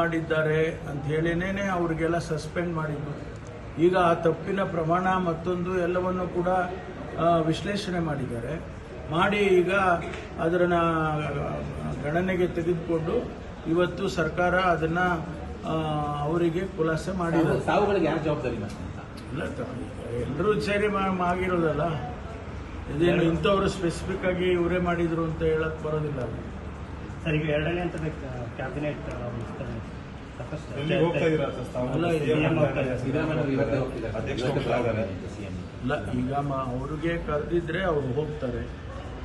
ಮಾಡಿದ್ದಾರೆ ಅಂತ ಹೇಳಿನೇ ಅವರಿಗೆಲ್ಲ ಸಸ್ಪೆಂಡ್ ಮಾಡಿದ್ದು. ಈಗ ಆ ತಪ್ಪಿನ ಪ್ರಮಾಣ ಮತ್ತೊಂದು ಎಲ್ಲವನ್ನು ಕೂಡ ವಿಶ್ಲೇಷಣೆ ಮಾಡಿದ್ದಾರೆ. ಮಾಡಿ ಈಗ ಅದನ್ನ ಗಣನೆಗೆ ತೆಗೆದುಕೊಂಡು ಇವತ್ತು ಸರ್ಕಾರ ಅದನ್ನ ಅವರಿಗೆ ಖುಲಾಸೆ ಮಾಡಿದ್ದಾರೆ. ಸಾವುಗಳಿಗೆ ಯಾರು ಜವಾಬ್ದಾರಿ? ಇಲ್ಲ, ಎಲ್ಲರೂ ಸೇರಿ ಆಗಿರೋದಲ್ಲ. ಇದೇನು ಇಂಥವ್ರು ಸ್ಪೆಸಿಫಿಕ್ ಆಗಿ ಇವರೇ ಮಾಡಿದ್ರು ಅಂತ ಹೇಳಕ್ ಬರೋದಿಲ್ಲ. ಸರ್, ಈಗ ಎರಡನೇ ಹಂತದ ಕ್ಯಾಬಿನೆಟ್ ಇಲ್ಲ, ಈಗ ಅವ್ರಿಗೆ ಕರೆದಿದ್ರೆ ಅವ್ರು ಹೋಗ್ತಾರೆ.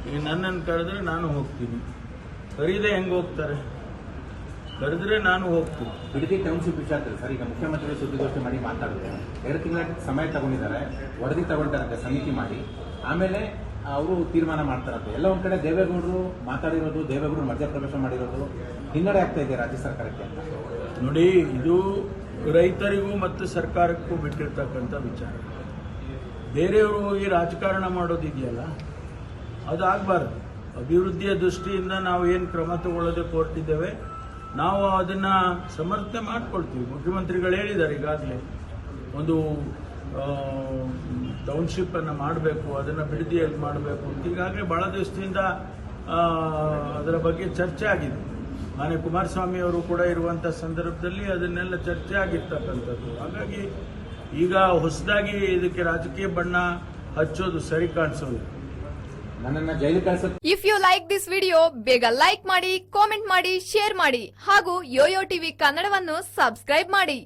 ಈಗ ನನ್ನನ್ನು ಕರೆದ್ರೆ ನಾನು ಹೋಗ್ತೀನಿ. ಕರೀದೆ ಹೆಂಗ್ ಹೋಗ್ತಾರೆ? ಕರೆದ್ರೆ ನಾನು ಹೋಗ್ತೀನಿ. ಬಿಡದಿ ಟೌನ್ಶಿಪ್ ವಿಚಾರ ಸರ್, ಈಗ ಮುಖ್ಯಮಂತ್ರಿ ಸುದ್ದಿಗೋಷ್ಠಿ ಮಾಡಿ ಮಾತಾಡಿದ್ರೆ 2 ತಿಂಗಳ ಸಮಯ ತಗೊಂಡಿದ್ದಾರೆ, ವರದಿ ತಗೊಳ್ತಾರಂತೆ ಸಮಿತಿ ಮಾಡಿ, ಆಮೇಲೆ ಅವರು ತೀರ್ಮಾನ ಮಾಡ್ತಾರಂತೆ. ಎಲ್ಲ ಒಂದ್ ಕಡೆ ದೇವೇಗೌಡರು ಮಾತಾಡಿರೋದು, ದೇವೇಗೌಡರು ಮಧ್ಯಪ್ರವೇಶ ಮಾಡಿರೋದು ಹಿನ್ನಡೆ ಆಗ್ತಾ ಇದೆ ರಾಜ್ಯ ಸರ್ಕಾರಕ್ಕೆ ಅಂತ. ನೋಡಿ, ಇದು ರೈತರಿಗೂ ಮತ್ತು ಸರ್ಕಾರಕ್ಕೂ ಬಿಟ್ಟಿರ್ತಕ್ಕಂಥ ವಿಚಾರ. ಬೇರೆಯವರು ಹೋಗಿ ರಾಜಕಾರಣ ಮಾಡೋದಿದೆಯಲ್ಲ, ಅದು ಆಗಬಾರ್ದು. ಅಭಿವೃದ್ಧಿಯ ದೃಷ್ಟಿಯಿಂದ ನಾವು ಏನು ಕ್ರಮ ತಗೊಳ್ಳೋದಕ್ಕೆ ಹೊರಟಿದ್ದೇವೆ, ನಾವು ಅದನ್ನ ಸಮರ್ಥನೆ ಮಾಡ್ಕೊಳ್ತೀವಿ. ಮುಖ್ಯಮಂತ್ರಿಗಳು ಹೇಳಿದ್ದಾರೆ ಈಗಾಗಲೇ ಒಂದು ಟೌನ್ಶಿಪ್ ಅನ್ನು ಮಾಡಬೇಕು, ಅದನ್ನು ಬಿಡದಿಯಲ್ಲಿ ಮಾಡಬೇಕು ಅಂತ ಈಗಾಗಲೇ ಬಹಳ ದಿವಸದಿಂದ ಅದರ ಬಗ್ಗೆ ಚರ್ಚೆ ಆಗಿದೆ. ಮಾನ್ಯ ಕುಮಾರಸ್ವಾಮಿ ಅವರು ಕೂಡ ಇರುವಂಥ ಸಂದರ್ಭದಲ್ಲಿ ಅದನ್ನೆಲ್ಲ ಚರ್ಚೆ ಆಗಿರ್ತಕ್ಕಂಥದ್ದು. ಹಾಗಾಗಿ ಈಗ ಹೊಸದಾಗಿ ಇದಕ್ಕೆ ರಾಜಕೀಯ ಬಣ್ಣ ಹಚ್ಚೋದು ಸರಿ ಕಾಣಿಸೋದು. ನನ್ನನ್ನು ಜೈಲು ಕಳಿಸೋದು. If you like this video, ಬೇಗ ಲೈಕ್ ಮಾಡಿ, ಕಾಮೆಂಟ್ ಮಾಡಿ, ಶೇರ್ ಮಾಡಿ ಹಾಗೂ ಯೋಯೋ ಟಿವಿ ಕನ್ನಡವನ್ನು ಸಬ್ಸ್ಕ್ರೈಬ್ ಮಾಡಿ.